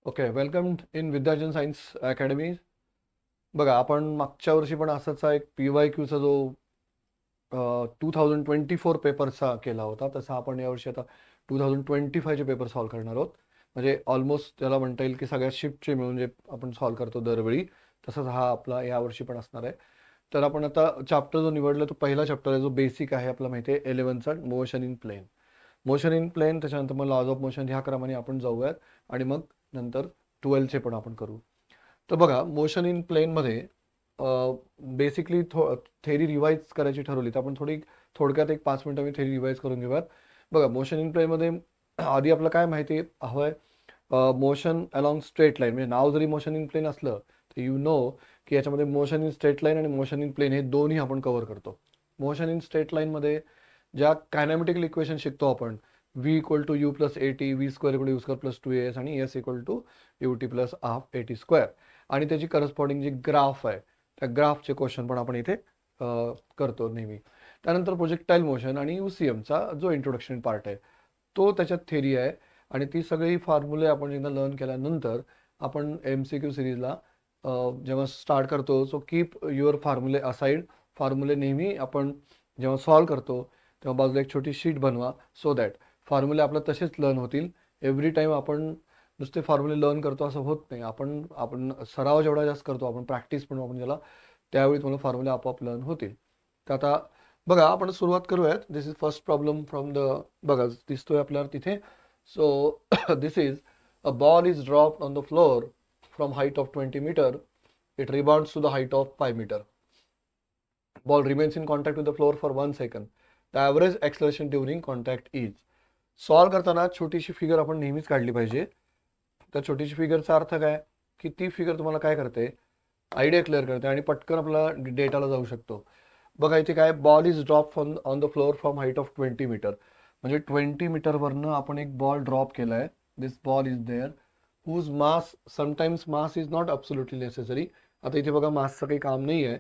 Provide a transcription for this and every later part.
Okay, welcome in Vidyarjan science academy. बघा, आपण मागच्या वर्षी पण असाचा एक PYQचा जो 2024 पेपरचा केला होता, तसा आपण यावर्षी आता 2025चे पेपर सॉल्व्ह करणार आहोत. म्हणजे ऑलमोस्ट त्याला म्हणता येईल की सगळ्या शिफ्टचे मिळून जे आपण सॉल्व्ह करतो दरवेळी, तसंच हा आपला यावर्षी पण असणार आहे. तर आपण आता चॅप्टर जो निवडला तो पहिला चॅप्टर आहे, जो बेसिक आहे आपला माहिती आहे 11चा motion in plane. Motion in plane, त्याच्यानंतर मग लॉज ऑफ मोशन, ह्या क्रमाने आपण जाऊयात आणि मग नंतर 12चे पण आपण करू. तर बघा, मोशन इन प्लेनमध्ये बेसिकली थेरी रिवाईज करायची ठरवली तर आपण थोडक्यात एक 5 मिनिटं मी थेरी रिवाईज करून घेऊयात. बघा, मोशन इन प्लेनमध्ये आधी आपलं काय माहिती हवं आहे, मोशन अलॉंग स्ट्रेट लाईन. म्हणजे नाव जरी मोशन इन प्लेन असलं तर यू नो की याच्यामध्ये मोशन इन स्ट्रेट लाईन आणि मोशन इन प्लेन हे दोन्ही आपण कव्हर करतो. मोशन इन स्ट्रेट लाईनमध्ये ज्या कायनॅमेटिकल इक्वेशन शिकतो आपण, v equal to u plus a t, v square equal to u square plus 2as आणि s equal to you t plus half a T square, आणि त्याची करस्पॉन्डिंग जी graph आहे त्या ग्राफचे question पण आपण इथे करतो नेहमी. त्यानंतर प्रोजेक्टाईल मोशन आणि UCMचा जो इंट्रोडक्शन पार्ट आहे तो त्याच्यात थेरी आहे. आणि ती सगळी फॉर्म्युले आपण एकदा लर्न केल्यानंतर आपण MCQ सिरीजला जेव्हा स्टार्ट करतो, सो कीप युअर फॉर्म्युले असाइड. फॉर्म्युले नेहमी आपण जेव्हा सॉल्व करतो तेव्हा बाजूला एक छोटी शीट बनवा, सो दॅट फॉर्म्युले आपलं तसेच लर्न होतील. एव्हरी टाईम आपण नुसते फॉर्म्युले लर्न करतो असं होत नाही. आपण आपण सराव जेवढा जास्त करतो, आपण प्रॅक्टिस म्हणून आपण ज्याला, त्यावेळी तुम्हाला फॉर्म्युले आपोआप लर्न होतील. तर आता बघा, आपण सुरुवात करूयात. This is first problem from the, बघा दिसतोय आपल्याला तिथे. So this is a ball is dropped on the floor from height of 20 metre. It rebounds to the height of 5 metre. Ball remains in contact with the floor for 1 second. The average acceleration during contact is. Solve करताना छोटीशी figure आपण नेहमीच काढली पाहिजे. त्या छोटीशी फिगरचा अर्थ काय की ती फिगर तुम्हाला काय करते, आयडिया क्लिअर करते आणि पटकन आपला डेटाला जाऊ शकतो. बघा इथे काय, ball is drop on the floor from height of 20 metre. म्हणजे 20 मीटरवरनं आपण एक बॉल ड्रॉप केला आहे. This ball is there whose mass, sometimes mass is not absolutely necessary. आता इथे बघा मासचं काही काम नाही आहे.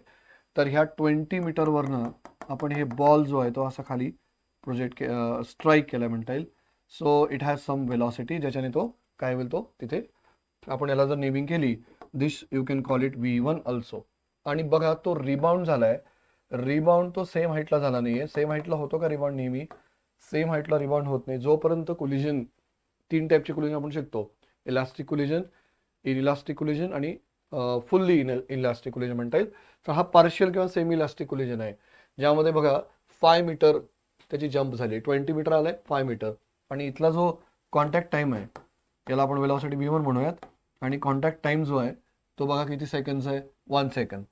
तर ह्या 20 मीटरवरनं आपण हे बॉल जो आहे तो असा खाली प्रोजेक्ट स्ट्राईक केला म्हणता येईल. So it has some velocity, ज्याच्याने तो काय होईल, तो तिथे आपण याला जर नेमिंग केली, this you can call it V1 also. आणि बघा तो रिबाउंड झालाय. रिबाउंड तो सेम हाईटला झाला नाहीये. सेम हाईटला होतो का रिबाउंड? नेहमी सेम हाईटला रिबाउंड होत नाही. जोपर्यंत कोलिजन, 3 टाईपचे कोलिजन आपण शिकतो, इलास्टिक कोलिजन, इनइलास्टिक कोलिजन आणि फुल्ली इलास्टिक कोलिजन म्हणता येईल. तर हा पार्शियल किंवा सेमी इलास्टिक कोलिजन आहे, ज्यामध्ये बघा 5 मीटर त्याची जंप झाली. 20 मीटर आलाय, 5 मीटर. आणि इथला जो कॉन्टॅक्ट टाइम आहे त्याला आपण वेलॉसिटी V1 म्हणूयात. आणि कॉन्टॅक्ट टाइम जो आहे तो बघा किती सेकंड्स आहे, 1 सेकंड.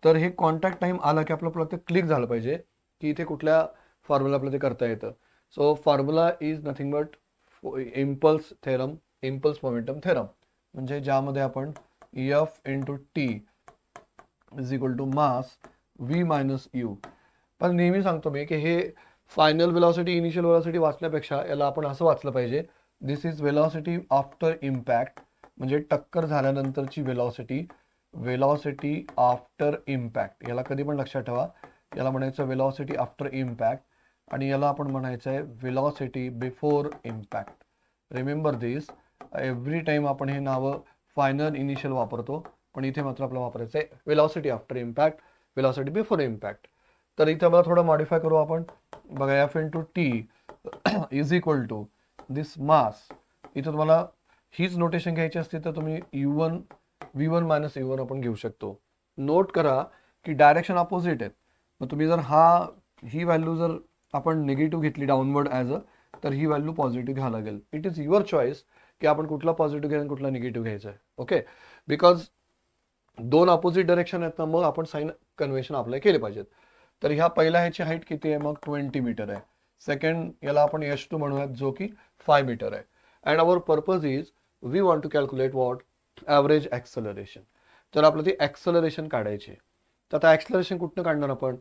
तर हे कॉन्टॅक्ट टाइम आला की आपलं फक्त क्लिक झालं पाहिजे की इथे कुठल्या फॉर्म्युला आपल्याला ते करता येतं. So formula is nothing but impulse theorem, impulse momentum theorem. म्हणजे ज्यामध्ये आपण F into T is equal to mass V minus u. पण नेहमी सांगतो मी की हे फायनल वेलॉसिटी, इनिशियल वेलॉसिटी वाचण्यापेक्षा याला आपण असं वाचलं पाहिजे, this is velocity after impact. म्हणजे टक्कर झाल्यानंतरची वेलॉसिटी, वेलॉसिटी आफ्टर इम्पॅक्ट. याला कधी पण लक्षात ठेवा, याला म्हणायचं वेलॉसिटी आफ्टर इम्पॅक्ट आणि याला आपण म्हणायचं आहे वेलॉसिटी बिफोर इम्पॅक्ट. रिमेंबर दिस, एव्हरी टाइम आपण हे नावं फायनल, इनिशियल वापरतो, पण इथे मात्र आपल्याला वापरायचं आहे velocity after impact, velocity before impact. तर इथे मला थोडं मॉडिफाय करू आपण. बघा, F into T is equal to this mass. इथं तुम्हाला हीच नोटेशन घ्यायची असते तर तुम्ही V1 मायनस U1 आपण घेऊ शकतो. नोट करा की डायरेक्शन अपोजिट आहेत. मग तुम्ही जर ही व्हॅल्यू जर आपण निगेटिव्ह घेतली डाऊनवर्ड ॲज अ, तर ही व्हॅल्यू पॉझिटिव्ह घ्यावं लागेल. इट इज युअर चॉईस की आपण कुठला पॉझिटिव्ह घ्यायचा आणि कुठला निगेटिव्ह घ्यायचा आहे. ओके, बिकॉज दोन अपोजिट डायरेक्शन आहेत ना, मग आपण साइन कन्व्हेन्शन अप्लाय केले पाहिजेत. तर ह्या पहिल्या ह्याची हाईट किती आहे, मग 20 मीटर आहे. सेकंड याला आपण H2 म्हणूयात, जो की 5 मीटर आहे. And our purpose is we want to calculate what, average acceleration. तर आपलं ती ॲक्सलरेशन काढायची. तर आता ॲक्सलरेशन कुठनं काढणार आपण?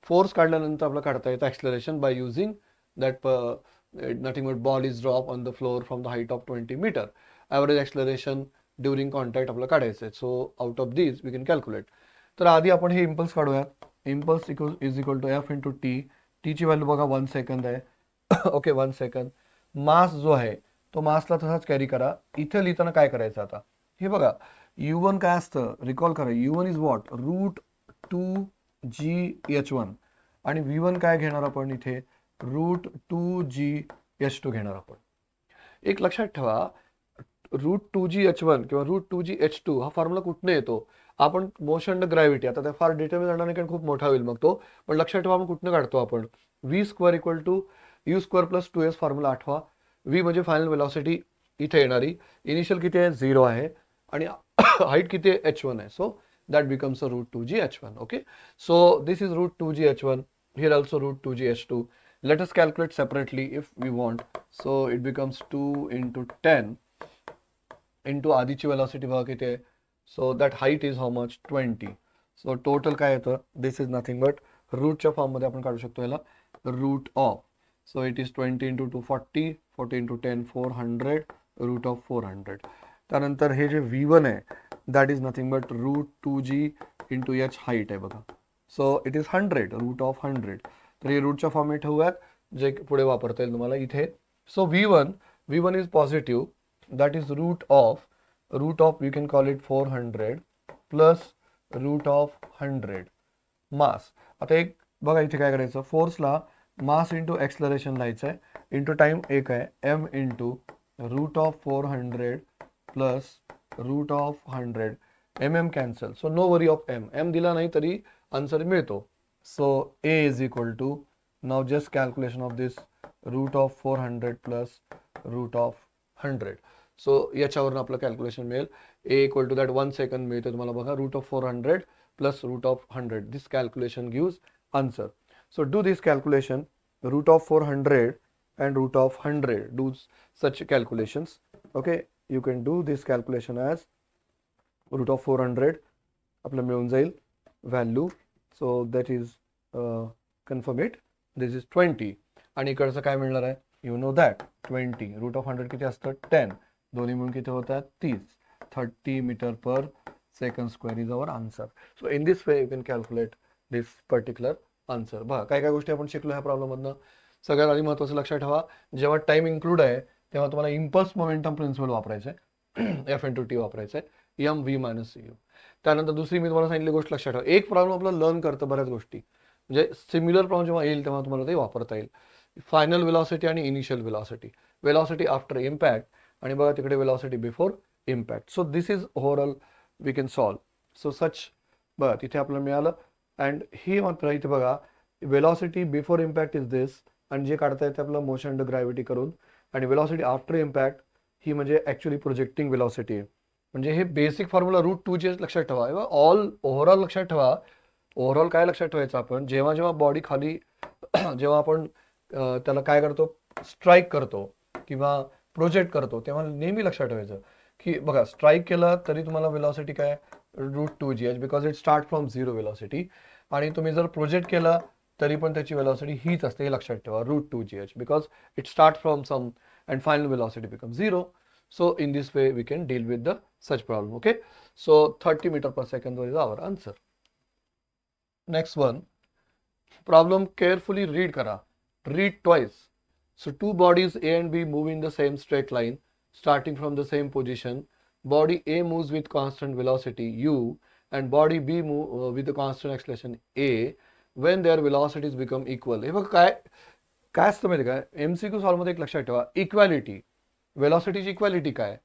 फोर्स काढल्यानंतर आपलं काढता येतं acceleration by using that nothing but ball is drop on the floor from the height of 20 metre. Average acceleration during contact आपलं काढायचं आहे. So out of this we can calculate. तर आधी आपण हे इम्पल्स काढूयात. Impulse is equal to F into t. टीची value बघा 1 सेकंद आहे. Okay, 1 second. मास जो आहे तो मासला तसाच कॅरी करा. इथे लिहिताना काय करायचं आता, हे बघा U1 काय असतं रिकॉल करा, U1 इज व्हॉट, √2GH1 आणि V1 काय घेणार आपण इथे, √2GH2 घेणार आपण. एक लक्षात ठेवा, √2GH1 किंवा √2GH2 हा फॉर्म्युला कुठने येतो, आपण मोशन अंडर ग्रॅव्हिटी, आता त्या फार डिटेल जाणार नाही कारण खूप मोठा होईल मग तो, पण लक्षात ठेवा आपण कुठनं काढतो, आपण V² = U² + 2S फॉर्म्युला आठवा. V म्हणजे फायनल वेलॉसिटी इथे येणारी, इनिशियल किती आहे 0 आहे आणि हाईट किती आहे h1 आहे, so that becomes a √2GH1. Okay, so this is √2GH1, here also √2GH2. Let us calculate separately if we want. So it becomes 2 × 10 into आधीची velocity बघा किती आहे, so that height is how much, 20. So total काय येतं, this is nothing but रूटच्या form मध्ये आपण काढू शकतो याला, root of, so it is 20 × 2 40, 40 × 10 400, root of 400. त्यानंतर हे जे V1 आहे that is nothing but √2G × H height आहे बघा, so it is 100, root of 100. तर हे रूटच्या फॉर्म मध्ये ठेवूयात जे पुढे वापरता येईल तुम्हाला इथे. So V1 is positive, that is root of we can call it 400 plus root of 100 mass. आता एक बघा इथे काय करायचं, फोर्सला मास इंटू एक्सलरेशन लिहायचं आहे, इंटू टाइम एक आहे m into root of 400 plus root of 100, mm cancel, so no worry of m दिला नाही तरी आन्सर मिळतो. So A is equal to, now just calculation of this, root of 400 plus root of 100. So याच्यावरून आपलं calculation मिळेल. A equal to that 1 second मिळते तुम्हाला बघा, root of 400 plus root of 100. This calculation gives answer. So do this calculation, root of 400 and root of 100, do such calculations. Okay, you can do this calculation as root of 400 आपलं मिळून जाईल value, so that is confirm it, this is 20 आणि इकडचं काय मिळणार आहे, you know that 20 root of 100 किती असतं 10, दोन्ही मिळून किती होतात 30 metre per second square is our answer. So in this way you can calculate this particular answer. बघा काय काय गोष्टी आपण शिकलो ह्या प्रॉब्लेममधनं. सगळ्यात आधी महत्त्वाचं लक्षात ठेवा, जेव्हा टाइम इन्क्लूड आहे तेव्हा तुम्हाला इम्पल्स मोमेंटम प्रिन्सिपल वापरायचं आहे, F × T वापरायचं आहे, mv - cu. त्यानंतर दुसरी मी तुम्हाला सांगितली गोष्ट लक्षात ठेवा, एक प्रॉब्लेम आपला लर्न करतं बऱ्याच गोष्टी, म्हणजे सिमिलर प्रॉब्लेम जेव्हा येईल तेव्हा तुम्हाला ते वापरता येईल. फायनल वेलॉसिटी आणि इनिशियल वेलॉसिटी आफ्टर इम्पॅक्ट, आणि बघा तिकडे velocity before impact. So this is overall we can solve. So such बघा तिथे आपल्याला मिळालं. अँड ही मात्र इथे बघा velocity before impact is this, आणि जे काढता येते आपलं मोशन अंडर ग्रॅव्हिटी करून, आणि वेलॉसिटी आफ्टर इम्पॅक्ट ही म्हणजे ॲक्च्युली प्रोजेक्टिंग वेलॉसिटी आहे. म्हणजे हे बेसिक फॉर्म्युला √2G लक्षात ठेवा. ओव्हरऑल लक्षात ठेवा. ओव्हरऑल काय लक्षात ठेवायचं आपण, जेव्हा जेव्हा बॉडी खाली जेव्हा आपण त्याला काय करतो, स्ट्राईक करतो किंवा प्रोजेक्ट करतो, तेव्हा नेहमी लक्षात ठेवायचं की बघा स्ट्राईक केला तरी तुम्हाला वेलॉसिटी काय √2G because it start from 0 velocity, आणि तुम्ही जर प्रोजेक्ट केला तरी पण त्याची वेलॉसिटी हीच असते, हे लक्षात ठेवा √2G because it start from some and final velocity become 0. So in this way we can deal with the such problem. Okay, so 30 meter per second is our answer. Next one, problem carefully read kara, read twice. So two bodies A and B move in the same straight line starting from the same position. Body A moves with constant velocity u and body B move with the constant acceleration a when their velocities become equal. हे बघ काय असतं माहिती का, MCQ solve मध्ये एक लक्षात ठेवा, इक्वॅलिटी, वेलॉसिटीची इक्वॅलिटी काय,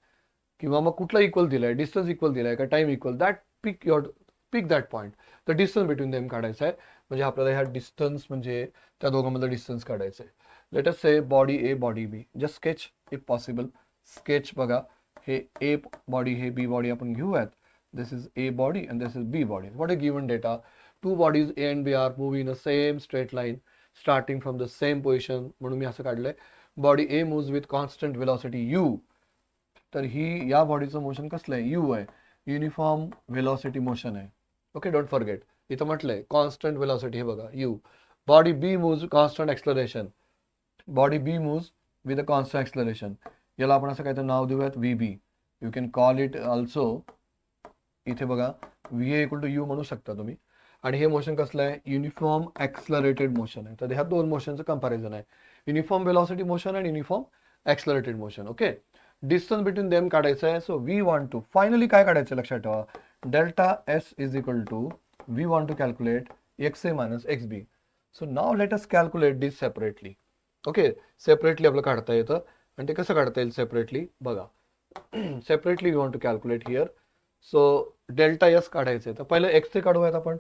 किंवा मग कुठला इक्वल दिलाय, डिस्टन्स इक्वल दिलाय का time equal, that pick that point, the distance between them काढायचं आहे. म्हणजे आपल्याला ह्या डिस्टन्स म्हणजे त्या दोघांमधलं डिस्टन्स काढायचं आहे. Let us say body A body B, just sketch if possible. Sketch बघा, हे ए बॉडी हे बी बॉडी आपण घेऊयात. This is A body and this is B body. What a given data, two bodies A and B are moving in a same straight line starting from the same position, म्हणून मी असं काढलंय. Body A moves with constant velocity U, तर ही या बॉडीचं motion कसलं आहे, यू आहे, युनिफॉर्म वेलॉसिटी मोशन आहे. ओके, डोंट फॉरगेट, इथं म्हटलंय कॉन्स्टंट वेलॉसिटी, हे बघा U. Body B moves constant acceleration, body B moves with a constant acceleration, याला आपण असं काहीतरी नाव देऊयात VB. You can call it also, इथे बघा VA = U म्हणू शकता तुम्ही. आणि हे मोशन कसलं आहे, युनिफॉर्म ॲक्सलरेटेड मोशन आहे. तर ह्या दोन मोशनचं कंपॅरिझन आहे, युनिफॉर्म वेलॉसिटी मोशन आणि uniform accelerated motion. Okay, distance between them काढायचं आहे. So we want to finally काय काढायचं लक्षात ठेवा, delta S is equal to we want to calculate X A minus X B. So now let us calculate this separately. Okay, separately आपलं काढता येतं आणि ते कसं काढता येईल सेपरेटली बघा. Separately we want to calculate here. So delta S काढायचं आहे तर पहिलं एक्स ए काढूयात आपण.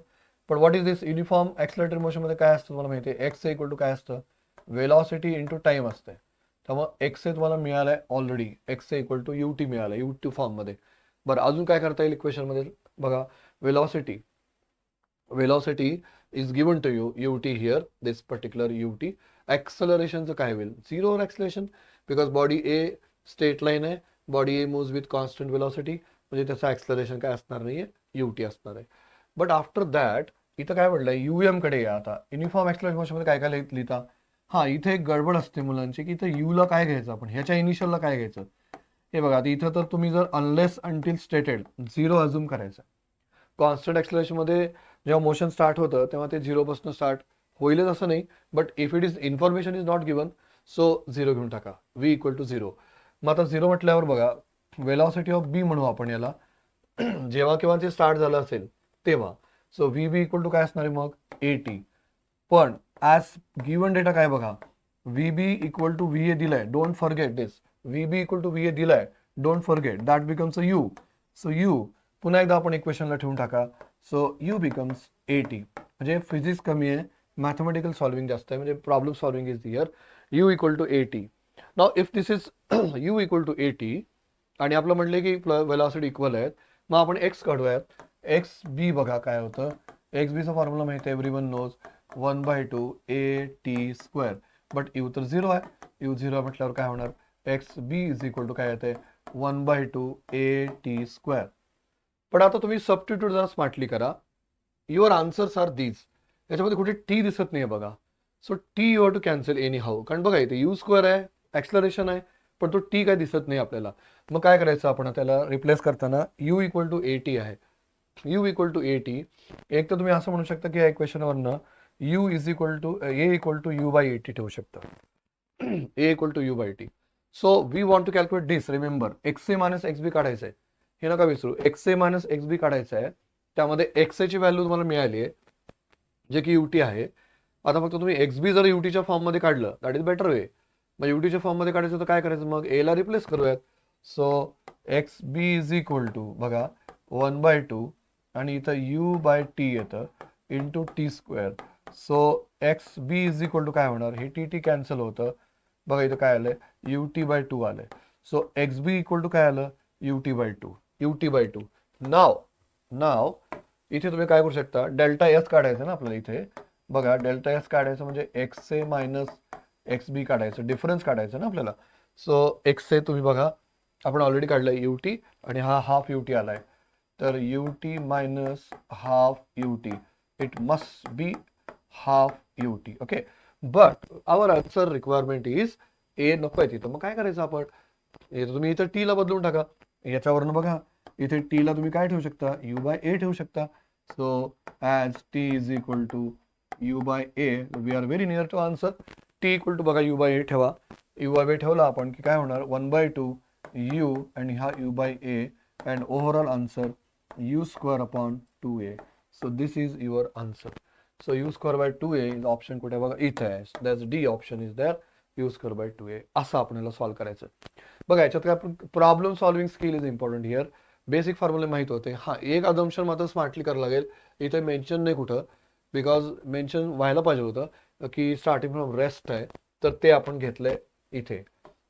पण what is this uniform accelerated मोशनमध्ये काय असतं तुम्हाला माहिती आहे, एक्स ए इक्वल टू काय असतं, वेलॉसिटी इंटू टाइम असते. त्यामुळे एक्स ए तुम्हाला मिळालं आहे already, X A equal to you T मिळालं यू टी फॉर्ममध्ये. बरं अजून काय करता येईल इक्वेशनमध्ये बघा, velocity is given to you T here this particular U T. ॲक्सलरेशनचं काय होईल, zero acceleration because body A straight line आहे, body A moves with constant velocity, म्हणजे त्याचं ॲक्सलरेशन काय असणार नाही आहे, यू टी असणार आहे. बट आफ्टर दॅट इथं काय म्हटलंय, यू एम कडे या. आता युनिफॉर्म ॲक्सलरेशन मोशनमध्ये काय काय लिहिता, हां इथे एक गडबड असते मुलांची की इथं यूला काय घ्यायचं आपण, ह्याच्या इनिशियलला काय घ्यायचं. हे बघा आता इथं तर तुम्ही जर अनलेस अंटिल स्टेटेड झिरो अझूम करायचं. कॉन्स्टंट ॲक्सलरेशनमध्ये जेव्हा मोशन स्टार्ट होतं तेव्हा ते झिरोपासून स्टार्ट होईलच असं नाही, but if it is information is not given so zero घेऊन टाका, व्ही इक्वल टू झिरो. मग आता झिरो म्हटल्यावर बघा वेलॉसिटी ऑफ बी म्हणू आपण याला, जेव्हा केव्हा ते स्टार्ट झालं असेल तेव्हा. So V B equal to काय असणार आहे मग ए टी. पण ॲज गिवन डेटा काय बघा, V B equal to V A दिलाय, don't forget this, V B equal to V A दिलाय, don't forget that becomes a U. So U पुन्हा एकदा आपण इक्वेशनला ठेवून टाका. So U becomes A T. म्हणजे फिजिक्स कमी आहे, मॅथमॅटिकल सॉल्विंग जास्त आहे, म्हणजे problem solving is here. You equal to A T. Now if this is U equal to A T आणि आपलं म्हटलं की वेलॉसिटी इक्वल आहेत, मग आपण एक्स काढूयात. एक्स बी बघा काय होतं, एक्स बीचा फॉर्म्युला माहिती आहे, everyone knows 1/2 A T square. But U तर झिरो आहे, यू झिरो म्हटल्यावर काय होणार, X B is equal to काय येते 1/2 ए टी स्क्वेअर. पण आता तुम्ही सबस्टिट्यूट जरा स्मार्टली करा. Your answers are these. याच्यामध्ये कुठे टी दिसत नाही बघा. So T you have to cancel anyhow, कारण बघा इथे यू स्क्वेअर आहे, ॲक्सलरेशन आहे, पण तो टी काय दिसत नाही आपल्याला. मग काय करायचं आपण त्याला रिप्लेस करताना, U equal to A T आहे, U equal to A T. एक तर तुम्ही असं म्हणू शकता की या इक्वेशनवरनं U is equal to A equal to U by A T ठेवू शकता, A equal to U by T. So we want to calculate this. Remember X A minus X B काढायचं आहे, हे नका विसरू. X A minus X B काढायचं आहे, त्यामध्ये एक्स एची व्हॅल्यू तुम्हाला मिळाली आहे जे की यू टी आहे. आता फक्त तुम्ही एक्स बी जर यूटीच्या फॉर्ममध्ये काढलं दॅट इज बेटर वे. मग यूटीच्या फॉर्ममध्ये काढायचं तर काय करायचं, मग एला रिप्लेस करूयात. So X B is equal to बघा 1/2 आणि इथं यू बाय टी येतं into T square. So X B is equal to काय होणार, हे टी टी कॅन्सल होतं बघा, इथं काय आलंय यू टी बाय टू आलंय. So X B equal to काय आलं, U T by two, you T by two. Now इथे तुम्ही काय करू शकता, डेल्टा एस काढायचं ना आपल्याला इथे बघा, डेल्टा एस काढायचं म्हणजे x A minus X B काढायचं, डिफरन्स काढायचं ना आपल्याला. सो एक्स ए तुम्ही बघा आपण ऑलरेडी काढलंय यू टी आणि हा हाफ यू टी आलाय, तर U T minus half U T, it must be half U T. Okay, but our answer requirement is A नको आहे तिथं. मग काय करायचं आपण, तुम्ही इथं टी ला बदलून टाका. याच्यावरनं बघा इथे टी ला तुम्ही काय ठेवू शकता, यू बाय ए ठेवू शकता. So as T is equal to U by A, we are very near to answer. T equal to बघा यू बाय ए ठेवा, यू बाय ए ठेवला आपण की काय होणार 1/2 यू आणि हा U by A and overall answer U square upon 2a. So this is your answer. So U square by 2a is option कुठे बघा इथे आहे, that's D option is there, U square by 2a. असं आपल्याला solve करायचं. बघा याच्यात काय problem solving skill is important here. Basic फॉर्म्युले माहित होते. हां एक अजम्पशन मात्र स्मार्टली करावं लागेल, इथे मेन्शन नाही कुठं, बिकॉज मेन्शन व्हायला पाहिजे होतं की स्टार्टिंग फ्रॉम रेस्ट आहे, तर ते आपण घेतलंय इथे.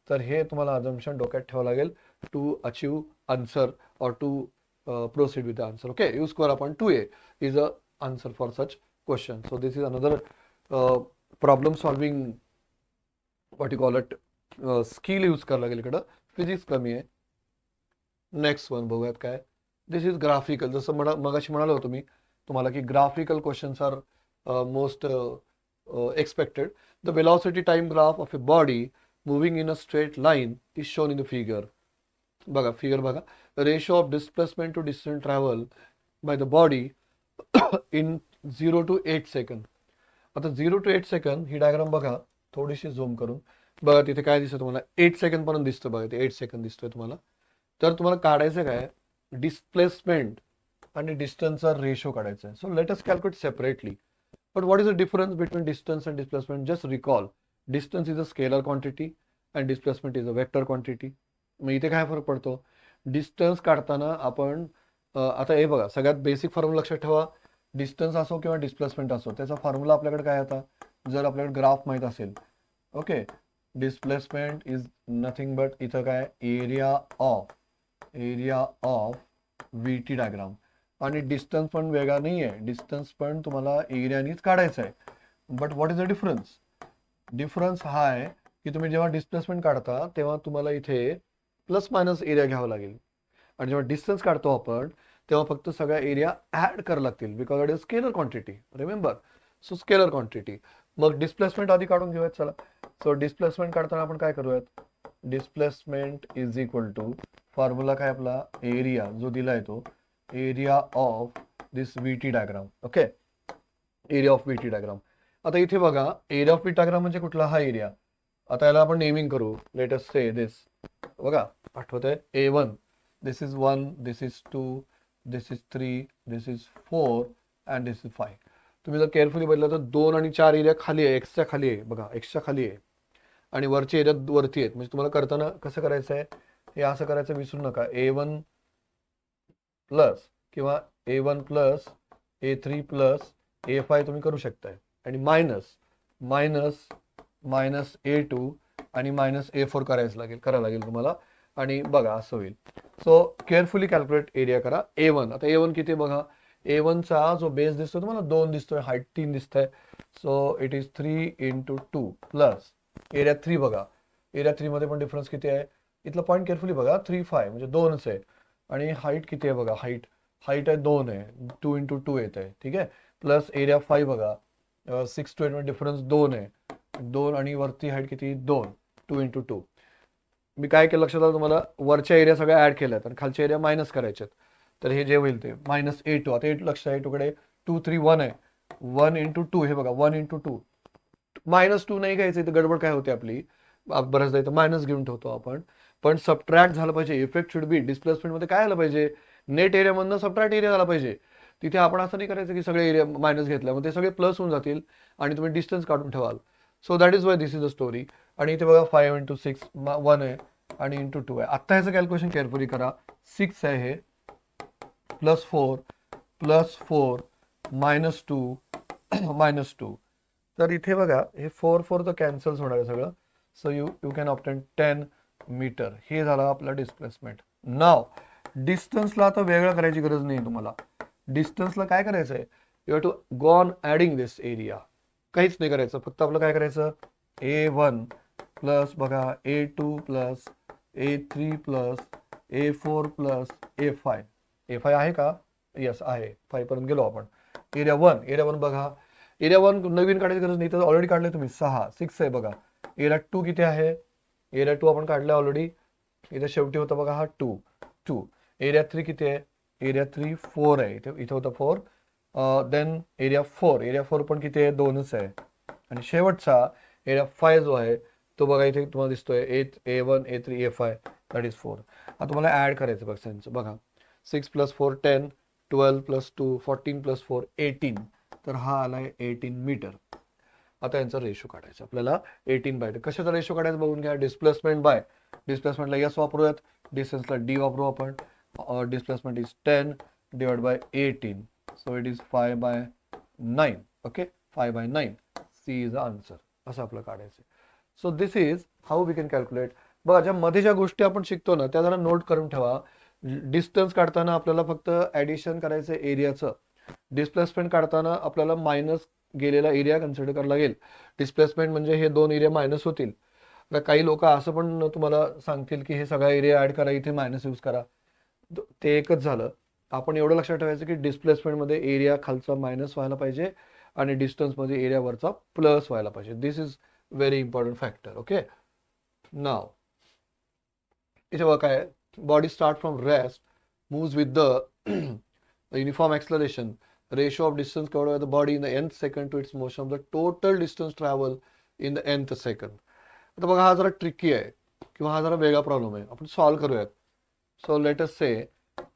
तर हे तुम्हाला अजम्पशन डोक्यात ठेवावं लागेल टू अचीव आन्सर और to proceed with the answer. Okay, u square upon 2a is a answer for such question. So this is another problem solving, what you call it, skill use करायला लागेल इकडं. Physics कमी आहे. Next one बघूयात काय. This is graphical. जसं मगाशी म्हणालो होतो मी तुम्हाला की graphical questions are most expected. The velocity time graph of a body moving in a straight line is shown in the figure. बघा फिगर बघा, ratio of displacement to distance travel by the body in 0 to 8 second. आता 0 to 8 second he diagram बघा थोडीशी zoom करून. बघा तिथे काय दिसतं तुम्हाला 8 सेकंद पर्यंत दिसतं बघा ते 8 सेकंद दिसतोय तुम्हाला. तर तुम्हाला काढायचं काय डिस्प्लेसमेंट आणि डिस्टन्सचा रेशो काढायचा आहे. So let us calculate separately. But what is the difference between distance and displacement? Just recall distance is a scalar quantity and displacement is a vector quantity. मग इथे काय फरक पडतो? डिस्टन्स काढताना आपण आता हे बघा सगळ्यात बेसिक फॉर्म्युला लक्षात ठेवा. डिस्टन्स असो किंवा डिस्प्लेसमेंट असो त्याचा फॉर्म्युला आपल्याकडे काय होता? जर आपल्याकडे ग्राफ माहीत असेल, okay, displacement is nothing but इथं काय area of V T diagram. आणि डिस्टन्स पण वेगळा नाही आहे, डिस्टन्स पण तुम्हाला एरियानीच काढायचं आहे. But what is the difference? Difference हा आहे की तुम्ही जेव्हा डिस्प्लेसमेंट काढता तेव्हा तुम्हाला इथे प्लस मायनस एरिया घ्यावा लागेल, आणि जेव्हा डिस्टन्स काढतो आपण तेव्हा फक्त सगळ्या एरिया ऍड करावं लागतील, because it is scalar quantity. Remember, so scalar quantity. मग डिस्प्लेसमेंट आधी काढून घेऊयात चला. सो डिस्प्लेसमेंट काढताना आपण काय करूयात? Displacement is equal to formula काय आपला एरिया जो दिलाय तो area of this V T diagram. Okay, area of V T diagram. आता इथे बघा एरिया ऑफ व्ही डायग्राम म्हणजे कुठला? हा एरिया. आता याला आपण नेमिंग करू. लेट अस से दिस. बघा आठवतंय A1, this is 1, this is 2, this is 3, this is 4 and this is 5. तुम्ही जर केअरफुली बघितलं तर 2 आणि 4 एरिया खाली आहे, एक्सच्या खाली आहे. बघा एक्सच्या खाली आहे आणि वरचे एरिया वरती आहेत. म्हणजे तुम्हाला करताना कसं करायचं आहे? हे असं करायचं विसरू नका. A1 प्लस किंवा A1 plus A3 plus A5 तुम्ही करू शकताय, आणि मायनस मायनस मायनस A2 आणि मायनस A4 करायला लागेल तुम्हाला. आणि बघा असं होईल. सो केअरफुली कॅल्क्युलेट एरिया करा. A1, आता A1 किती बघा? A1 चा जो बेस दिसतोय तुम्हाला 2 दिसतोय, हाईट 3 दिसतंय. So it is 3 into 2 plus area 3. बघा एरिया 3 मध्ये पण डिफरन्स किती आहे? इथला पॉईंट केअरफुली बघा, 3 5 म्हणजे 2च आहे. आणि हाईट किती आहे बघा? हाईट आहे 2 आहे, 2 इंटू 2 येत आहे. ठीक आहे, प्लस एरिया 5 बघा 6 to 8 मध्ये डिफरन्स 2 आहे. 2 आणि वरती हाईट किती? 2, 2 इंटू 2. मी काय केलं लक्षात आलं तुम्हाला? वरच्या एरिया सगळ्या ऍड केल्यात आणि खालच्या एरिया मायनस करायच्यात. तर हे जे होईल ते मायनस A2. आता A2 लक्ष आहे, टुकडे 2 3 1 आहे. 1 इंटू 2 हे बघा 1 इंटू 2. -2 नाही घ्यायचं, इथं गडबड काय होते आपली, बऱ्याचदा इथं मायनस घेऊन ठेवतो आपण. पण सबट्रॅक्ट झालं पाहिजे. इफेक्ट शुड बी डिस्प्लेसमेंट मध्ये काय आलं पाहिजे? नेट एरियामधनं सबट्रॅक्ट एरिया झाला पाहिजे. तिथे आपण असं नाही करायचं की सगळे एरिया मायनस घेतल्या, मग ते सगळे प्लस होऊन जातील आणि तुम्ही डिस्टन्स काढून ठेवाल. So that is why this is a story. आणि इथे बघा 5 इंटू 6 1 आहे आणि इंटू 2 आहे. आत्ता ह्याचं कॅल्क्युलेशन केअरफुली करा. 6 आहे हे, +4 -2 -2. तर इथे बघा हे 4 4 तर कॅन्सल्स होणार आहे सगळं. So you can obtain 10 metre. हे झालं आपलं डिस्प्लेसमेंट. नाव डिस्टन्सला आता वेगळं करायची गरज नाही तुम्हाला. डिस्टन्सला काय करायचं आहे? You have to go on adding this area. काहीच नाही करायचं, फक्त आपलं काय करायचं? A1 प्लस बघा A2 plus A3 plus A4 plus A5. A5 आहे का? येस आहे. 5 पर्यंत गेलो आपण. एरिया 1 बघा. एरिया 1 नवीन काढायची गरज नाही, तर ऑलरेडी काढले तुम्ही. 6 आहे बघा. एरिया 2 किती आहे? एरिया 2 आपण काढलं ऑलरेडी. इथे शेवटी होता बघा हा 2. एरिया 3 किती आहे? एरिया 3 4 आहे. इथे होता 4. देन एरिया 4 पण किती आहे? 2च आहे. आणि शेवटचा एरिया 5 जो आहे तो बघा इथे तुम्हाला दिसतोय A1 A3 A5 that is 4. आता तुम्हाला ऍड करायचं बघा त्यांचं. बघा 6 + 4 10, 12 + 2 14 + 4 18. तर हा आलाय 18 मीटर. आता यांचा रेशो काढायचा आपल्याला. 18/2. कशाचा रेशो काढायचा बघून घ्या. डिस्प्लेसमेंटला S वापरूयात, डिस्टन्सला D वापरू आपण. Displacement is 10 / 18. So it is 5/9. Okay, 5/9. C is the answer. असं आपलं काढायचं. So this is how we can calculate. बघा ज्या मध्ये ज्या गोष्टी आपण शिकतो ना त्या जरा नोट करून ठेवा. डिस्टन्स काढताना आपल्याला फक्त ऍडिशन करायचं एरियाचं. डिस्प्लेसमेंट काढताना आपल्याला मायनस गेलेला एरिया कन्सिडर करायला लागेल. डिस्प्लेसमेंट म्हणजे हे 2 एरिया मायनस होतील. आता काही लोक असं पण तुम्हाला सांगतील की हे सगळा एरिया ऍड करा, इथे मायनस यूज करा. ते एकच झालं. आपण एवढं लक्षात ठेवायचं की डिस्प्लेसमेंटमध्ये एरिया खालचा मायनस व्हायला पाहिजे आणि डिस्टन्समध्ये एरिया वरचा प्लस व्हायला पाहिजे. This is very important factor. Okay, now इथे बघा काय, body start from rest, moves with the uniform acceleration, ratio of distance covered by the body in the nth second to its motion of the total distance travel in the nth second. आता बघा हा जरा tricky आहे किंवा हा जरा वेगळा problem आहे, आपण सॉल्व्ह करूयात. सो लेट अस से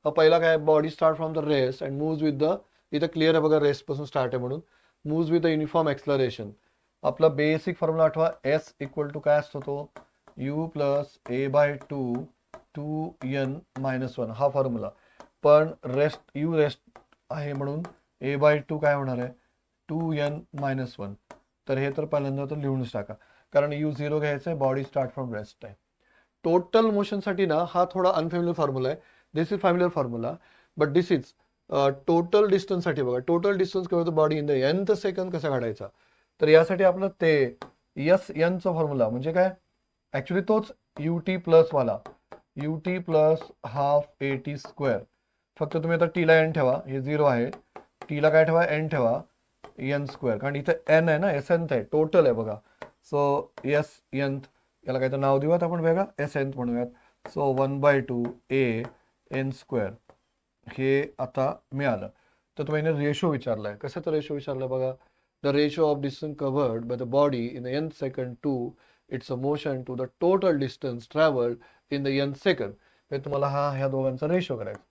पहिला काय, body start from the rest and moves with the, इथं क्लिअर आहे बघा रेस्ट पासून स्टार्ट आहे म्हणून, moves with the uniform acceleration. आपला बेसिक फॉर्म्युला आठवा, एस इक्वल टू काय असतो तो, you plus A by to 2n-1 हा फॉर्म्युला. पण रेस्ट यू रेस्ट आहे म्हणून ए बाय टू काय होणार आहे 2n-1. तर हे तर पहिल्यांदा तर लिहूनच टाका, कारण यू झिरो घ्यायचं आहे, बॉडी स्टार्ट फ्रॉम रेस्ट आहे. टोटल मोशनसाठी ना हा थोडा अनफॅमिलियर फॉर्म्युला आहे. This is familiar formula, but this is total डिस्टन्ससाठी बघा, टोटल डिस्टन्स किंवा body in the nth second कसा काढायचा. तर यासाठी आपलं ते एस एनचा फॉर्म्युला म्हणजे काय, ॲक्च्युली तोच ut प्लस वाला, ut plus half a T square. फक्त तुम्ही आता टीला एन ठेवा, हे 0 आहे, टीला काय ठेवा एन ठेवा, एन स्क्वेअर, कारण इथे एन आहे ना, एस एनथ आहे, टोटल आहे बघा. सो एस एनथ, याला काय तर नाव देऊयात आपण वेगळा, एस एनथ म्हणूयात. सो 1/2 ए एन स्क्वेअर हे आता मिळालं. तर तुम्ही रेशो विचारलाय, कशाचा रेशो विचारलाय बघा, the ratio of distance covered by the body in the nth second to its a motion to the total distance travelled in the nth second. हे तुम्हाला ह्या दोघांचा रेशो करायचा,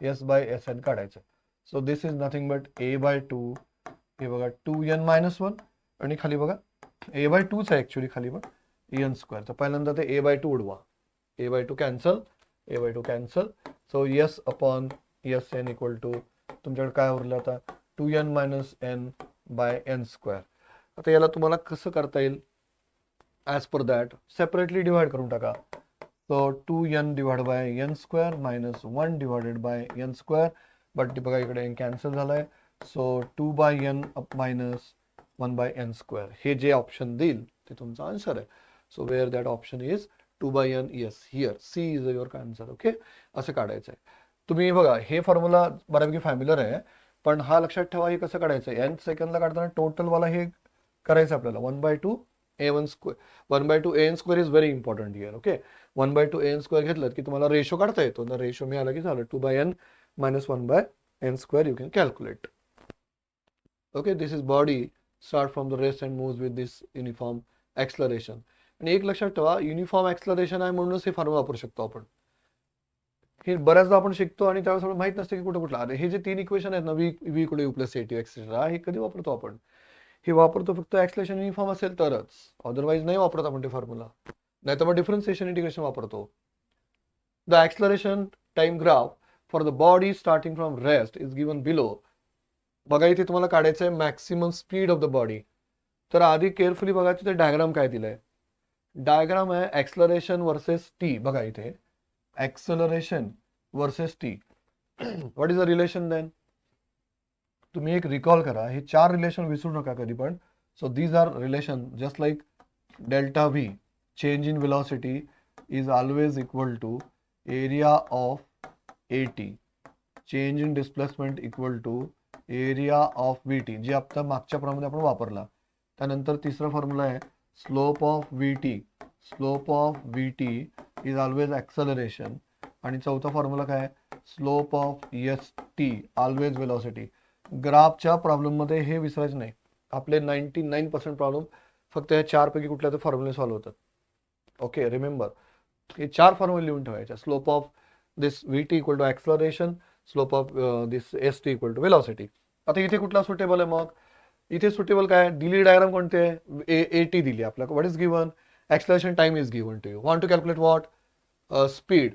एस बाय एस एन काढायचं. So this is nothing but A by two, हे बघा 2n-1, आणि खाली बघा ए बाय टूच आहे ॲक्च्युली खाली, पण एन स्क्वेअर. तर पहिल्यांदा ते ए बाय टू उडवा, A by two cancel, A by two cancel. So S upon S N equal to तुमच्याकडे काय उरलं आता 2n-n बाय एन स्क्वेअर. आता याला तुम्हाला कसं करता येईल, as per that separately divide करून टाका. So 2n divide by N square minus 1 divided by N square, but बघा इकडे एन कॅन्सल झालाय. So 2/n minus 1/n square, हे जे ऑप्शन देईल ते तुमचा आन्सर आहे. So where that option is 2/n, yes here C is your answer. Okay, असं काढायचं आहे. तुम्ही बघा हे फॉर्म्युला बऱ्यापैकी फॅमिलियर आहे, पण हा लक्षात ठेवा, हे कसं काढायचं, एन सेकंडला काढताना टोटलवाला हे करायचं आपल्याला 1/2 a1 square, 1/2 an square is very important here. Okay, 1/2 an square घेतलं की तुम्हाला रेशो काढता येतो, तर रेशो मिळाला की झालं 2/n minus 1/n square you can calculate. Okay, this is body start from the rest and moves with this uniform acceleration. आणि एक लक्षात ठेवा, युनिफॉर्म ॲक्सलरेशन आहे म्हणूनच हे फॉर्म्युला वापरू शकतो आपण. हे बऱ्याचदा आपण शिकतो आणि त्यावेळेस आपण माहित नसते की कुठं कुठलं. अरे हे जे 3 इक्वेशन आहेत ना, V equal you plus eighty etcetera, हे कधी वापरतो आपण, हे वापरतो फक्त ॲक्सलेशन युनिफॉर्म असेल तरच, अदरवाईज नाही वापरत आपण ते फॉर्म्युला. नाही तर मग डिफरन्सिएशन इंटिग्रेशन वापरतो. The acceleration time graph for the body starting from rest is given below. बघा इथे तुम्हाला काढायचं आहे maximum speed of the body. तर आधी केअरफुली बघा तिथे डायग्राम काय दिलंय. डायग्राम आहे ॲक्सलरेशन वर्सेस टी. बघा इथे acceleration versus T, what is the relation then. तुम्ही एक रिकॉल करा, हे 4 रिलेशन विसरू नका कधी पण. So these are relation just like delta V, change in velocity is always equal to area of A T, change in displacement equal to area of V T, जे आता मागच्या प्रमाणे आपण वापरला. त्यानंतर तिसरा फॉर्म्युला आहे slope of V T, slope of V T is always acceleration. आणि चौथा फॉर्म्युला काय, slope of S T always velocity. ग्राफच्या प्रॉब्लेममध्ये हे विसरायचं नाही. आपले 99% प्रॉब्लेम फक्त या 4 पैकी कुठल्या तर फॉर्म्युले सॉल्व्ह होतात. ओके, रिमेंबर हे 4 फॉर्म्युले लिहून ठेवायचे. Slope of this V T equal to acceleration, slope of this S T equal to velocity. आता इथे कुठला सुटेबल आहे, मग इथे सुटेबल काय, दिली डायग्राम कोणते आहे, ए टी दिली आपल्याला, what is given, acceleration time is given to you, want to calculate what, speed.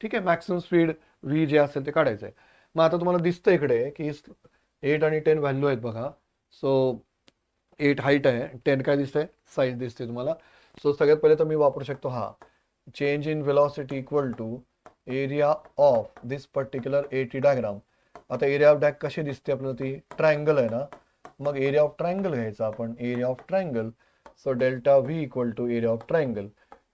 ठीक आहे, मॅक्सिमम स्पीड व्ही जे असेल ते काढायचं आहे. मग आता तुम्हाला दिसतं इकडे की 8 आणि 10 व्हॅल्यू आहेत बघा. सो 8 हाईट आहे, 10 काय दिसतंय, साईज दिसते तुम्हाला. सो सगळ्यात पहिले तर मी वापरू शकतो हा change in velocity equal to area of this particular A T diagram. आता एरिया ऑफ डॅक कशी दिसते आपल्याला, ती ट्रायंगल आहे ना, मग एरिया ऑफ ट्रायंगल घ्यायचा आपण, area of triangle. So delta V equal to area of triangle.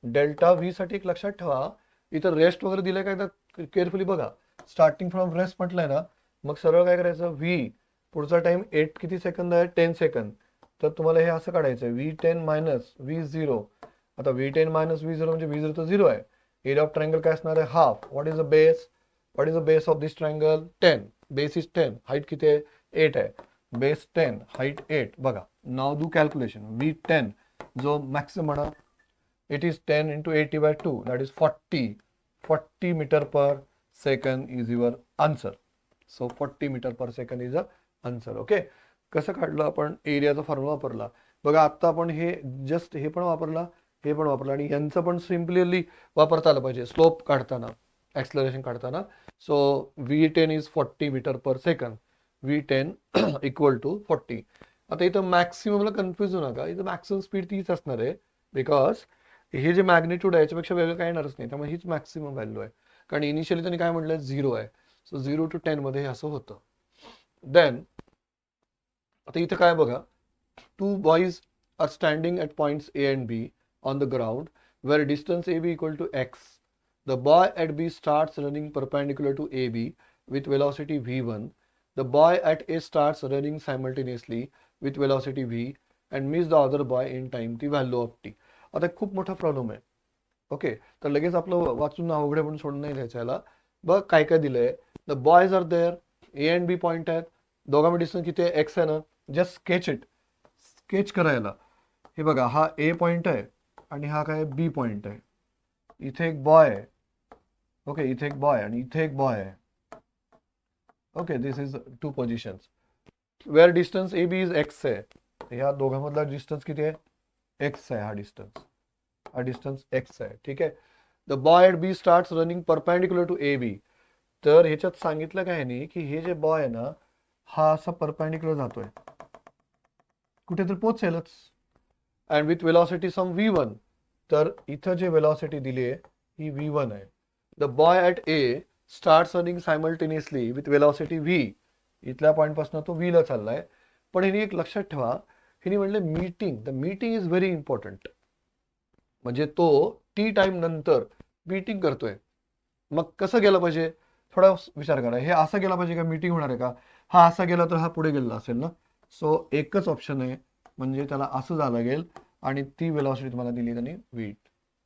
Delta V साठी एक लक्षात ठेवा, इथं रेस्ट वगैरे दिलंय काय तर केअरफुली बघा. स्टार्टिंग फ्रॉम रेस्ट म्हटलंय ना, मग सरळ काय करायचं, व्ही पुढचा टाइम 8 किती सेकंद आहे, 10 सेकंद. तर तुम्हाला हे असं काढायचं आहे V10 मायनस V0. आता V10 मायनस V0 म्हणजे V0 तर 0 आहे. एरिया ऑफ ट्रायंगल काय असणार आहे, half. What is the base, what is the base of this triangle, 10. Base is 10, height किती आहे, 8 आहे. Base 10, height 8. बघा नाव डू कॅल्क्युलेशन. V10 जो मॅक्सिमम म्हणा It is 10 into 80 by 2, that is 40 meter per second is your answer. So 40 meter per second is a answer. Okay, कसं काढलं आपण? एरियाचा formula वापरला बघा. आता आपण हे जस्ट हे पण वापरला, हे पण वापरलं, आणि यांचं पण सिम्पली वापरता आलं पाहिजे स्लोप काढताना, ॲक्सलरेशन काढताना. So V10 is 40 metre per second, V10 equal to 40. आता इथं मॅक्सिममला कन्फ्युज होऊ नका, इथं मॅक्सिमम स्पीड तीच असणार आहे, बिकॉज हे जे मॅग्निट्यूड आहे याच्यापेक्षा वेगळं काय येणारच नाही, त्यामुळे हीच मॅक्सिमम व्हॅल्यू आहे. कारण इनिशियली त्यांनी काय म्हटलं, 0 आहे. सो 0 to 10 मध्ये हे असं होतं. देन आता इथं काय बघा, 2 boys are standing at points A and B on the ground where distance AB equal to x. The boy at B starts running perpendicular to AB with velocity v1. The boy at A starts running simultaneously with velocity v and miss the other boy in time the value of t. आता खूप मोठा problem आहे. Okay, तर लगेच आपलं वाचून अवघड पण सोडून नाही द्यायचं याला. बघ काय काय दिलंय. The boys are there, A and B point आहेत, दोघांमध्ये डिस्टन्स किती आहे, एक्स आहे ना. जस्ट स्केच इट, स्केच करायला. हे बघा, हा ए पॉइंट आहे आणि हा काय बी पॉइंट आहे. इथे एक बॉय आहे. ओके, इथे एक बॉय आणि इथे एक बॉय आहे. Okay, this is 2 positions where distance A B is X आहे. ह्या दोघांमधला डिस्टन्स किती आहे, एक्स आहे. हा डिस्टन्स एक्स आहे. ठीक आहे. The boy at B starts running perpendicular to A B. तर ह्याच्यात सांगितलं काय नाही की हे जे बॉय आहे ना, हा असा परपेंडिक्युलर जातोय, कुठेतरी पोहोचेलच. And with velocity some v1. तर इथं जे वेलॉसिटी दिली आहे ही v1 आहे. The boy at a starts running simultaneously with velocity v. इथल्या पॉईंटपासून तो v ला चाललाय. पण हिने एक लक्षात ठेवा, हिने म्हणले meeting, the meeting is very important. म्हणजे तो टी टाइम नंतर मीटिंग करतोय. मग कसं गेलं पाहिजे, थोडा विचार करा. हे असं गेला पाहिजे का, मीटिंग होणार आहे का? हा असा गेला तर हा पुढे गेला असेल ना. सो एकच ऑप्शन आहे, म्हणजे त्याला असं जावं लागेल आणि ती वेलॉसिटी तुम्हाला दिली त्यांनी v.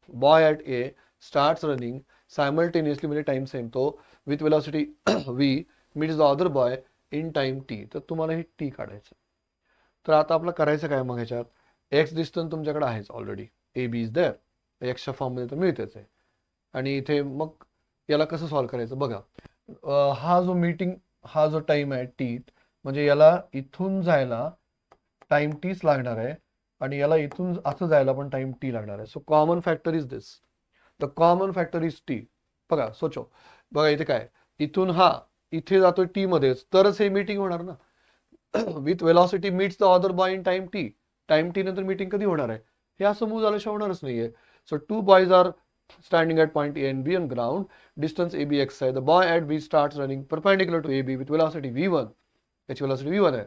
Boy at a starts running simultaneously, म्हणजे टाइम सेम तो, with velocity v meats the other boy in time t. तर तुम्हाला हे t काढायचं. तर आता आपलं करायचं काय मग ह्याच्यात, एक्स डिस्टन्स तुमच्याकडे आहेच already, A B is there, एक्सच्या फॉर्ममध्ये तर मिळतेच आहे. आणि इथे मग याला कसं सॉल्व्ह करायचं बघा. हा जो टाइम आहे टी, म्हणजे याला इथून जायला टाइम टीच लागणार आहे आणि याला इथून असं जायला पण टाइम टी लागणार आहे. So common factor is this, the common factor is T. बघा सोचो, बघा इथे काय, इथून हा इथे जातोय टी मध्येच, तरच हे मीटिंग होणार ना. With velocity meets the other boy in time T. Time T नंतर मीटिंग कधी होणार आहे, हे असं मूव्ह झाल्याशिवाय होणारच नाहीये. So 2 boys are standing at point A and B on ground, distance AB x आहे. The boy at B starts running perpendicular to AB with velocity v1. त्याची velocity v1 आहे.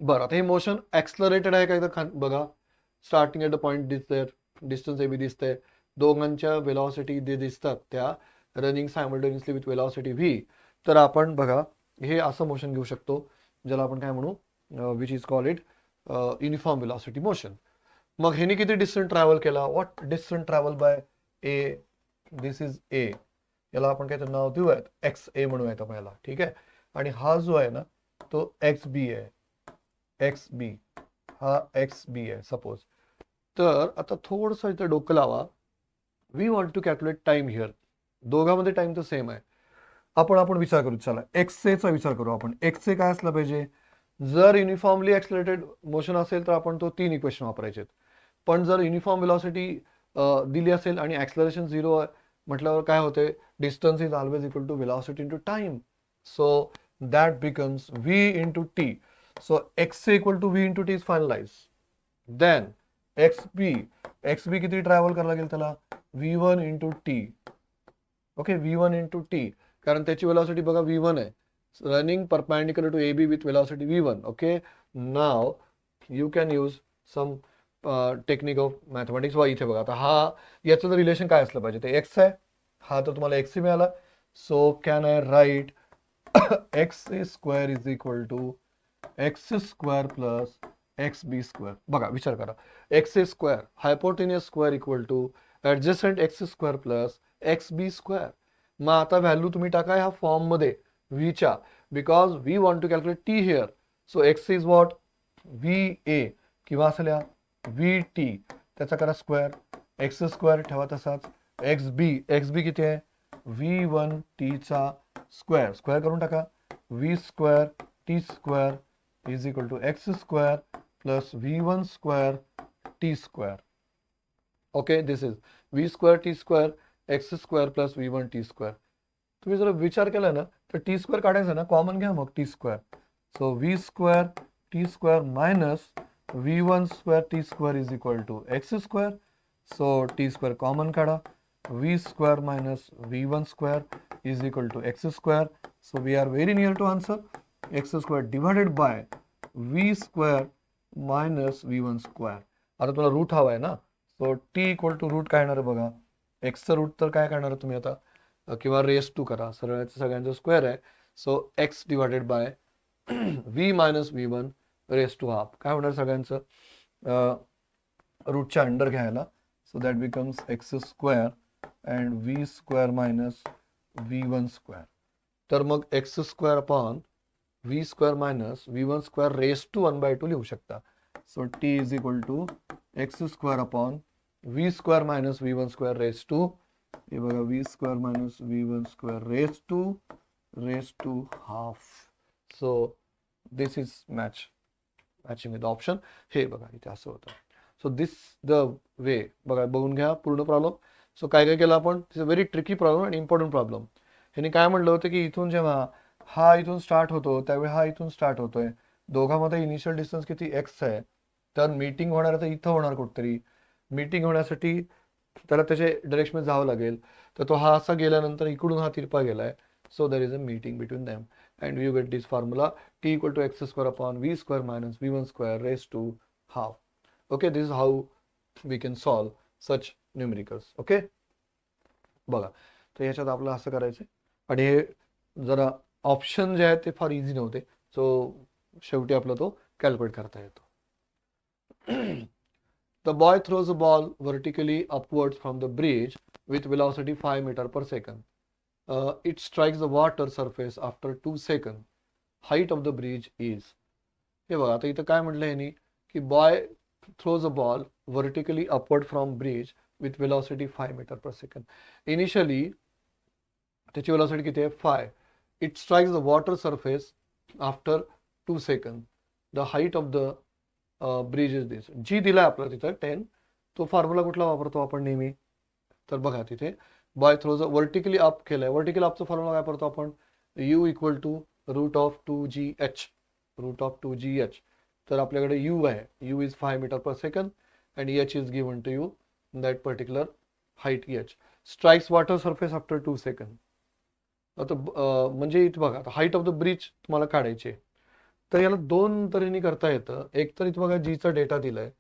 बरं, आता हे मोशन ऍक्सलरेटेड आहे का, इथं बघा, स्टार्टिंग एट द पॉइंट दिसतंय, डिस्टन्स AB दिसतंय, दोघांच्या वेलॉसिटी जे दिसतात त्या running simultaneously with velocity v. तर आपण बघा हे असं मोशन घेऊ शकतो, ज्याला आपण काय म्हणू, which is called it uniform velocity motion. मग ह्याने किती डिस्टन्स ट्रॅव्हल केला, what distance travel bye A, this is ए. याला आपण काहीतरी नाव देऊयात, एक्स ए म्हणूयात आपण याला. ठीक आहे. आणि हा जो आहे ना तो एक्स बी आहे, एक्स बी, हा एक्स बी आहे सपोज. तर आता थोडंसं इथं डोकं लावा. We want to calculate time here. दोघांमध्ये टाइम तर सेम आहे. आपण विचार करू, चला एक्स एचा विचार करू आपण. एक्स ए काय असलं पाहिजे, जर युनिफॉर्मली ऍक्सलरेटेड मोशन असेल तर आपण तो 3 इक्वेशन वापरायचे. पण जर युनिफॉर्म वेलॉसिटी दिली असेल आणि ऍक्सलरेशन 0 म्हटल्यावर काय होते, distance is always equal to velocity into time. So that becomes v into T. So X equal to v into T is finalize. Then X B किती ट्रॅव्हल करायला लागेल त्याला, v1 into T. Okay, v1 into T, कारण त्याची velocity बघा v1 आहे, running perpendicular to AB with velocity v1. Okay, now you can use some technique of mathematics. वा इथे बघा, आता हा याचं तर रिलेशन काय असलं पाहिजे, ते एक्स आहे, हा तर तुम्हाला एक्स मिळाला. So can I write X A square is equal to X square plus X B square. बघा विचार करा, X A square hypotenuse square equal to adjacent X square plus X B square. मग आता value तुम्ही टाका ह्या form मध्ये व्हीच्या, because we want to calculate T here. So X is what, V A, किंवा असं लिहा व्ही टी. त्याचा करा स्क्वेअर, एक्स स्क्वेअर ठेवा तसाच, एक्स बी किती आहे v1 टी चा स्क्वेअर, स्क्वेअर करून टाका, v square T square is equal to X square plus v1 square T square. Okay, this is v square T square X square plus v1 T square. तुम्ही जर विचार केला ना तर T square काढायचा ना, कॉमन घ्या मग T square. So v square T square minus v1 square T square is equal to X square. So T square common काढा, v स्क्वेअर minus v1 square is equal to x square. So we are very near to answer. X square divided by v square minus v1 square. आता तुला route हवा आहे ना, so t equal to root काय येणार आहे बघा, एक्सचं रूट तर काय करणार तुम्ही आता, किंवा रेस टू करा, सरळाचं सगळ्यांचं स्क्वेअर आहे. So x divided by v minus v1 raise to half काय होणार सगळ्यांचं, रूटच्या अंडर घ्यायला. So that becomes X square and v square minus v1 square. तर मग x square upon v square minus v1 square raised to 1/2 लिहू शकता. So t is equal to x square upon v square minus v1 square raised to, हे बघा v square minus v1 square raised to half. So this is matching with the option. हे बघा इथे असं होतं. So this the way, बघा बघून घ्या पूर्ण प्रॉब्लेम. सो काय काय केलं आपण, it's a very tricky problem आणि इम्पॉर्टंट प्रॉब्लेम. ह्याने काय म्हटलं होतं की इथून जेव्हा हा इथून स्टार्ट होतो त्यावेळी हा इथून स्टार्ट होतोय, दोघांमध्ये इनिशियल डिस्टन्स किती एक्स आहे, तर मीटिंग होणार तर इथं होणार कुठतरी. मीटिंग होण्यासाठी त्याला त्याच्या डायरेक्शनमध्ये जावं लागेल, तर तो हा असा गेल्यानंतर इकडून हा तिरपा गेलाय. So there is a meeting between them and you get this formula T equal to X square upon V square minus v1 square raise to half. Okay, this is how we can solve such numericals. Okay बघा, तर ह्याच्यात आपलं असं करायचं आणि हे जरा option जे आहेत ते फार इझी नव्हते. सो शेवटी आपला तो कॅल्क्युलेट करता येतो. The boy throws a ball vertically upwards from the bridge with velocity 5 metre per second. It strikes the water surface after 2 second. Height of the bridge is. हे बघा, आता इथं काय म्हटलं यांनी की boy throws a ball vertically upward from bridge with velocity 5 meter per second. Initially त्याची velocity किती आहे 5. It strikes the water surface after 2 seconds. The height of the bridge is this. G दिला आपला तिथं 10. तो फॉर्म्युला कुठला वापरतो आपण नेहमी, तर बघा तिथे बॉय थ्रोज वर्टिकली अप केलंय, वर्टिकली अपचा फॉर्म्युला काय वापरतो आपण, u equal to root of 2gh, root of 2gh. तर आपल्याकडे u आहे, u इज 5 metre per second and h is given to you that particular height h. Strikes water surface after 2 seconds. आता म्हणजे इथे बघा हाईट ऑफ द ब्रिज तुम्हाला काढायचे, तर याला दोन तऱ्हेने करता येतं. एक तर इथे बघा जीचा डेटा दिलाय,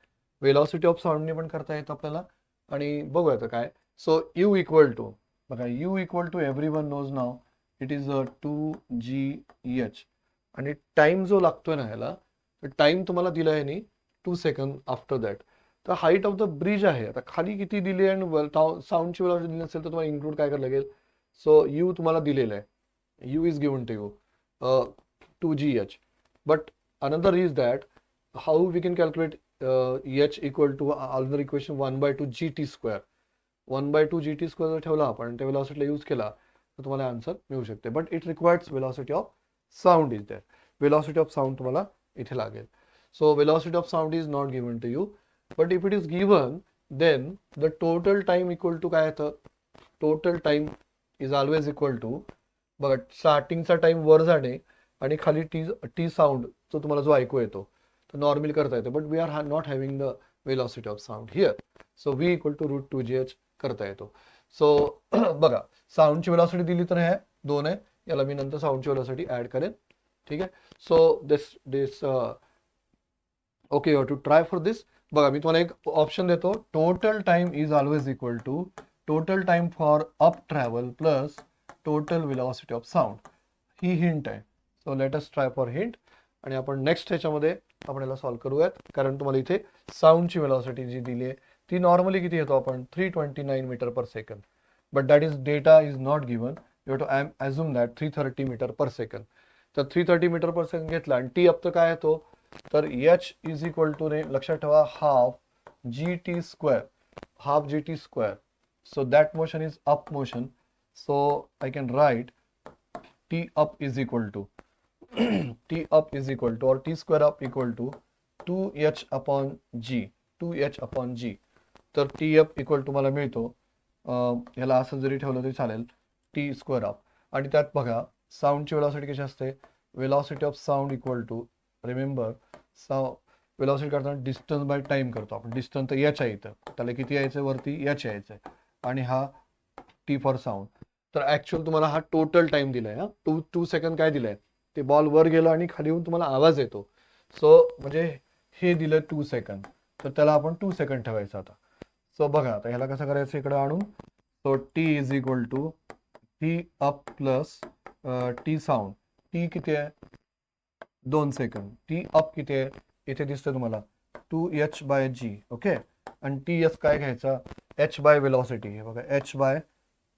वेलॉसिटी ऑफ साऊंडने पण करता येतं आपल्याला, आणि बघूया आता काय. सो u इक्वल टू, बघा u equal to everyone knows now it is 2gh, आणि टाइम जो लागतोय ना ह्याला, टाइम तुम्हाला दिला आहे 2 सेकंड आफ्टर दॅट. तर हाईट ऑफ द ब्रिज आहे, आता खाली किती दिली आणि साऊंडची वेलॉसिटी दिली असेल तर तुम्हाला इन्क्लूड काय करायला लागेल. सो यू तुम्हाला दिलेलं आहे, u is given to you 2gh. But another is that how we can calculate h equal to another equation 1/2 gt square. 1/2 gt square जर ठेवला आपण त्या वेलॉसिटीला यूज केला तर तुम्हाला आन्सर मिळू शकते. But it requires velocity of sound is that. Velocity of sound तुम्हाला इथे लागेल. So velocity of sound is not given to you. But if it is given, then the total time equal to काय येतं, total time is always equal to, बघा स्टार्टिंगचा time वर जाणे आणि खाली टी साऊंड जो तुम्हाला जो ऐकू येतो तो नॉर्मल करता येतो. But we are not having the velocity of sound here. So v equal to root 2gh करता येतो. सो बघा साऊंडची वेलॉसिटी दिली तर हे 2 आहे, याला मी नंतर साऊंडची वेलॉसिटी ऍड करेन. ठीक आहे. So this okay, you have to try for this. बघा मी तुम्हाला एक ऑप्शन देतो, total time is always equal to total time for up travel plus total velocity of sound. ही हिंट आहे. So let us try for hint, आणि आपण next ह्याच्यामध्ये आपण याला सॉल्व्ह करूयात. कारण तुम्हाला इथे साऊंडची वेलॉसिटी जी दिली आहे ती नॉर्मली किती येतो आपण 329 metre per second. But that is data is not given. You have to assume that 330 metre per second. तर 330 मीटर पर सेकंड घेतला आणि टी अप तर काय येतो, तर एच इज इक्वल टू ने लक्षात ठेवा half gt square, half gt square. So that motion is up motion. So I can write t up is equal to t up is equal to or t square up equal to 2h upon g, 2h upon g. तर T up equal to मला मिळतो ह्याला असं जरी ठेवलं तरी चालेल, T square up. आणि त्यात बघा साऊंडची वेलॉसिटी कशी असते, velocity of sound equal to, remember velocity करताना डिस्टन्स बाय टाइम करतो आपण. डिस्टन्स तर याच्या इथं, त्याला किती यायचं वरती, याच्या यायचं आहे. आणि हा टी फॉर साऊंड. तर ऍक्च्युअल तुम्हाला हा टोटल टाइम दिलाय. हा 2 सेकंड काय दिलंय, ते बॉल वर गेलं आणि खाली येऊन तुम्हाला आवाज येतो. सो म्हणजे हे दिलं 2 सेकंड, तर त्याला आपण 2 सेकंड ठेवायचं आता. सो बघा आता ह्याला कसं करायचं इकडे आणून. So t is equal to t up plus t sound. T किती आहे, 2 सेकंड. टी अप किती आहे, इथे दिसतं तुम्हाला 2h बाय जी. ओके. आणि टी एस काय घ्यायचा, एच बाय वेलॉसिटी. हे बघा एच बाय,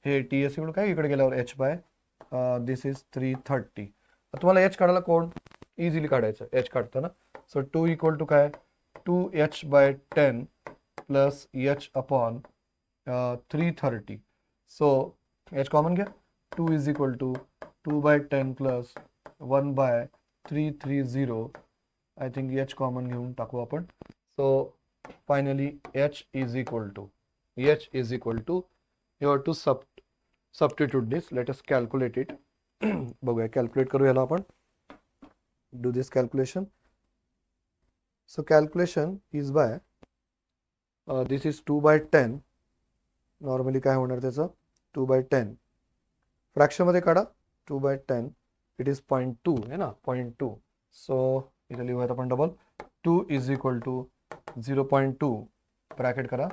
हे टी एस इकडे काय इकडे गेल्यावर एच बाय दिस इज 330. तुम्हाला एच काढायला कोण इझिली काढायचं, एच काढताना. सो 2 इक्वल टू काय, 2h by 10 plus h upon 330. So h common घ्या. 2 is equal to 2 by 10 plus 1 by 330. I think h common घेऊन टाकू आपण. So finally h is equal to, you have to substitute this. Let us calculate it. बघूया, calculate करू याला आपण. Do this calculation. So calculation is by this is 2 by 10. Normally काय होणार त्याचं, 2 by 10 फ्रॅक्शन मध्ये काढा. 2 by 10 इट इज 0.2 आहे ना, 0.2. सो इथे लिहूयात आपण double. 2 is equal to 0.2 bracket करा.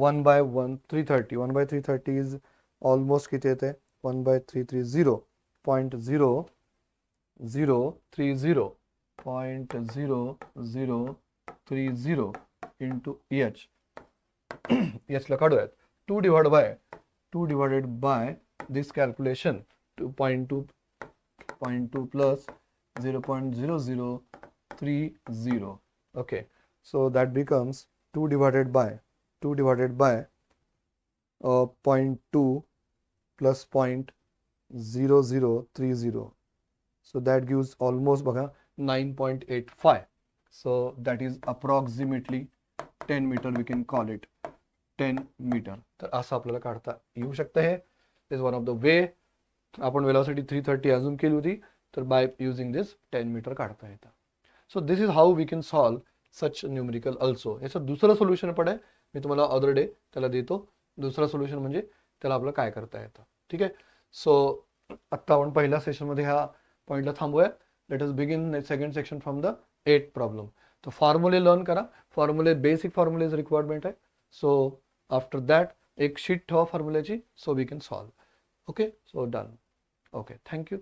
1 by 1 330. 1 by 330 इज ऑलमोस्ट किती येते, 1 by 330. 0.0030 0.0030 into H. एचला काढूयात. 2 divided by this calculation, 2.2 plus 0.0030. Okay, so that becomes 2 divided by 0.2 plus 0.0030. So that gives almost बघा 9.85. So that is approximately 10 meter, we can call it 10 meter. तर असं आपल्याला काढता येऊ शकतं. हे is one of the way. आपण velocity 330 अजून केली होती, तर बाय युझिंग दिस 10 मीटर काढता येतं. So this is how we can solve such numerical also. याचं दुसरं सोल्युशन पण आहे, मी तुम्हाला अदर डे त्याला देतो. दुसरं सोल्युशन म्हणजे त्याला आपलं काय करता येतं. ठीक आहे. सो आत्ता आपण पहिल्या सेशनमध्ये ह्या पॉईंटला थांबूया. Let us begin second section from the 8th problem. तर फॉर्म्युले लर्न करा. फॉर्म्युले, बेसिक फॉर्म्युलेज रिक्वायरमेंट आहे. सो आफ्टर दॅट एक शीट ठेवा फॉर्म्युल्याची, so we can solve. Okay, so done. Okay, thank you.